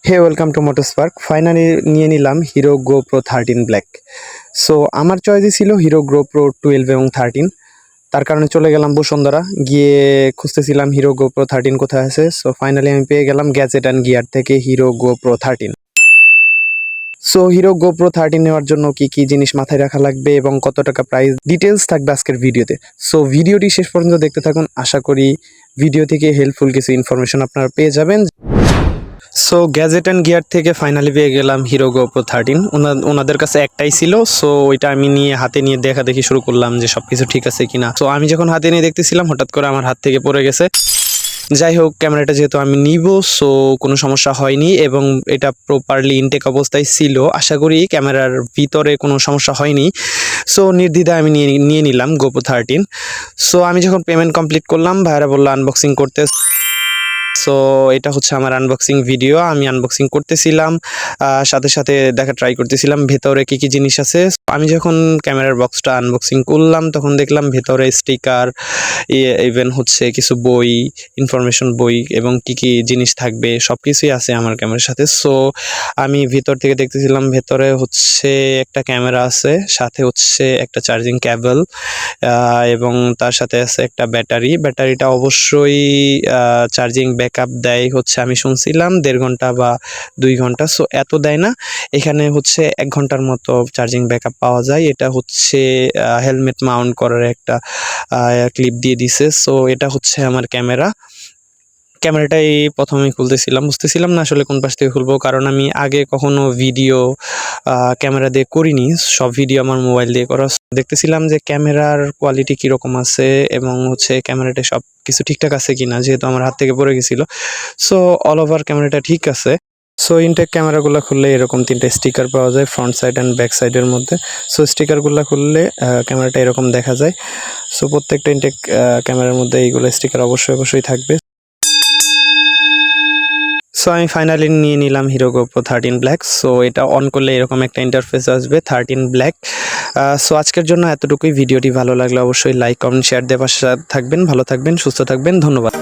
Hey welcome to Motorspark. Finally নিয়ে নিলাম hero GoPro 13 black. So আমার চয়েসই ছিল হিরো গোপ্রো 12 এবং 13। তার কারণে চলে গেলাম বসুন্ধরা, গিয়ে খুঁজতেছিলাম হিরো গোপ্রো 13 কোথায় আছে। সো ফাইনালি আমি পেয়ে গেলাম গ্যাজেট অ্যান্ড গিয়ার থেকে hero GoPro 13। So hero GoPro 13 নেওয়ার জন্য কি কি জিনিস মাথায় রাখা লাগবে এবং কত টাকা প্রাইস, ডিটেলস থাকবে আজকের ভিডিওতে। সো ভিডিওটি শেষ পর্যন্ত দেখতে থাকুন, আশা করি ভিডিও থেকে হেল্পফুল কিছু ইনফরমেশন আপনারা পেয়ে যাবেন। সো গ্যাজেট অ্যান্ড গিয়ার থেকে ফাইনালি পেয়ে গেলাম হিরো গোপ্রো 13। ওনাদের কাছে একটাই ছিল, সো ওইটা আমি নিয়ে হাতে নিয়ে দেখা দেখি শুরু করলাম যে সব কিছু ঠিক আছে কিনা। সো আমি যখন হাতে নিয়ে দেখতেছিলাম হঠাৎ করে আমার হাত থেকে পড়ে গেছে। যাই হোক, ক্যামেরাটা যেহেতু আমি নিব, সো কোনো সমস্যা হয়নি এবং এটা প্রপারলি ইনটেক অবস্থায় ছিল। আশা করি ক্যামেরার ভিতরে কোনো সমস্যা হয়নি। সো নির্দ্বিধায় আমি নিয়ে নিলাম গোপ্রো 13। সো আমি যখন পেমেন্ট কমপ্লিট করলাম, ভাইরা বললো আনবক্সিং করতে। সো এটা হচ্ছে আমার আনবক্সিং ভিডিও। আমি আনবক্সিং করতেছিলাম, সাথে সাথে দেখা ট্রাই করতেছিলাম ভেতরে কি কি জিনিস আছে। আমি যখন ক্যামেরার বক্সটা আনবক্সিং করলাম তখন দেখলাম ভেতরে স্টিকার, ইভেন হচ্ছে কিছু বই, ইনফরমেশন বই এবং কি কি জিনিস থাকবে সব কিছুই আছে আমার ক্যামেরার সাথে। সো আমি ভিতর থেকে দেখতেছিলাম, ভেতরে হচ্ছে একটা ক্যামেরা আছে, সাথে হচ্ছে একটা চার্জিং ক্যাবল এবং তার সাথে আছে একটা ব্যাটারিটা অবশ্যই চার্জিং ব্যাকআপ দেয় হচ্ছে, আমি শুনছিলাম 1.5 ঘন্টা বা 2 ঘন্টা। সো এত দেয় না, এখানে হচ্ছে 1 ঘন্টার মতো চার্জিং ব্যাকআপ পাওয়া যায়। এটা হচ্ছে হেলমেট মাউন্ট করার একটা ক্লিপ দিয়ে দিছে। সো এটা হচ্ছে আমার ক্যামেরাটাই প্রথমে খুলতেছিলাম, বুঝতেছিলাম না আসলে কোন পাশ থেকে খুলবো, কারণ আমি আগে কখনো ভিডিও ক্যামেরা দিয়ে করিনি। সব ভিডিও আমার মোবাইল দিয়ে করা। দেখতেছিলাম যে ক্যামেরার কোয়ালিটি কীরকম আছে এবং হচ্ছে ক্যামেরাটা সব কিছু ঠিকঠাক আছে কিনা, যেহেতু আমার হাত থেকে পড়ে গেছিলো। সো অল ওভার ক্যামেরাটা ঠিক আছে। সো ইনটেক ক্যামেরাগুলো খুললে এরকম 3টা স্টিকার পাওয়া যায়, ফ্রন্ট সাইড অ্যান্ড ব্যাক সাইডের মধ্যে। সো স্টিকারগুলো খুললে ক্যামেরাটা এরকম দেখা যায়। সো প্রত্যেকটা ইনটেক ক্যামেরার মধ্যে এইগুলো স্টিকার অবশ্যই থাকবে। সো আমি ফাইনালি নিয়ে নিলাম হিরো গোপ্রো 13 ব্ল্যাক। সো এটা অন করলে এরকম একটা ইন্টারফেস আসবে 13 ব্ল্যাক। সো আজকের জন্য এতটুকুই। ভিডিওটি ভালো লাগলে অবশ্যই লাইক কমেন্ট শেয়ার দিয়ে পাশে থাকবেন। ভালো থাকবেন, সুস্থ থাকবেন, ধন্যবাদ।